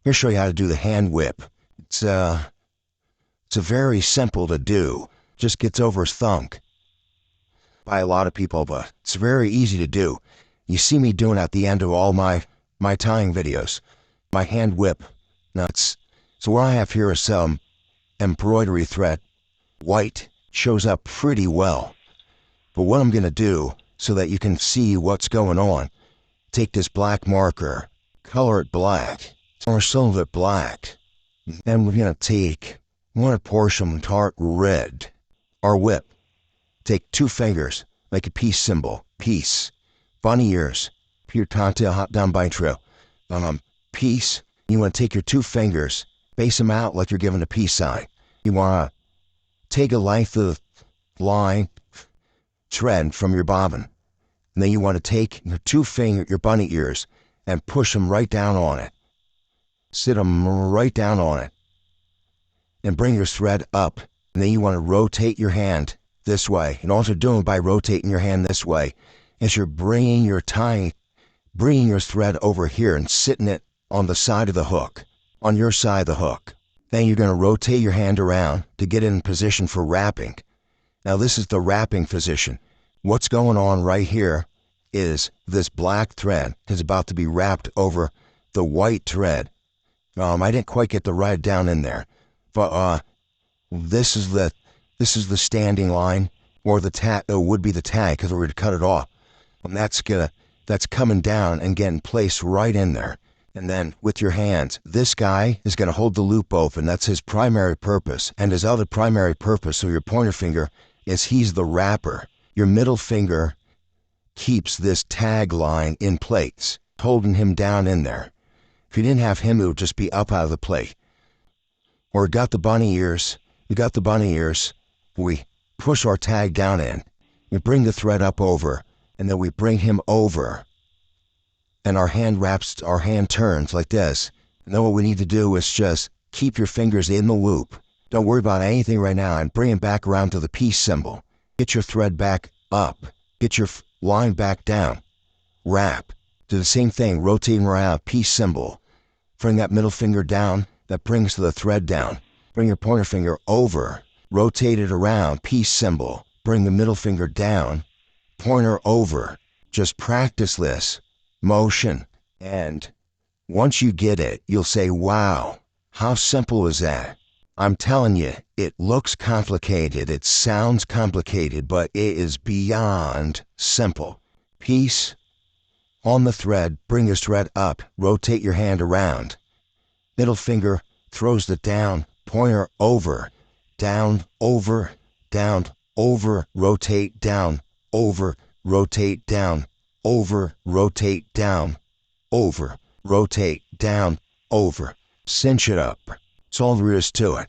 Here's show you how to do the hand whip. It's a very simple to do. Just gets over thunk by a lot of people, but it's very easy to do. You see me doing at the end of all my tying videos. My hand whip. Now so what I have here is some embroidery thread. White shows up pretty well. But what I'm going to do, so that you can see what's going on, take this black marker, color it black, or some of it black. Then we're going to want to pour some dark red. Our whip. Take 2 fingers, make a peace symbol. Peace. Bunny ears. Pure tante hot down by trail. Peace. You want to take your 2 fingers, base them out like you're giving a peace sign. You want to take a length of line thread from your bobbin. And then you want to take your 2 fingers, your bunny ears, and push them right down on it. Sit them right down on it. And bring your thread up. And then you want to rotate your hand this way. And all you're doing by rotating your hand this way is you're bringing your thread over here and sitting it on the side of the hook, on your side of the hook. Then you're going to rotate your hand around to get in position for wrapping. Now this is the wrapping position. What's going on right here is this black thread is about to be wrapped over the white thread. I didn't quite get the right down in there, but this is the standing line, or the tag. Would be the tag because we're going to cut it off. And that's coming down and getting placed right in there. And then with your hands, this guy is going to hold the loop open. That's his primary purpose. And his other primary purpose, so your pointer finger, is he's the wrapper. Your middle finger keeps this tag line in place, holding him down in there. If you didn't have him, it would just be up out of the plate. Or we got the bunny ears. We push our tag down in. We bring the thread up over, and then we bring him over. And our hand turns like this. And then what we need to do is just keep your fingers in the loop. Don't worry about anything right now, and bring it back around to the peace symbol. Get your thread back up. Get your line back down. Wrap. Do the same thing, rotating around, peace symbol. Bring that middle finger down, that brings the thread down. Bring your pointer finger over. Rotate it around, peace symbol. Bring the middle finger down, pointer over. Just practice this motion. And once you get it, you'll say, wow, how simple is that? I'm telling you, it looks complicated, it sounds complicated, but it is beyond simple. Peace on the thread, bring your thread up, rotate your hand around. Middle finger throws it down, pointer over, down, over, rotate down, over, rotate down, over, rotate down, over, rotate down, over. Cinch it up. That's all there is to it.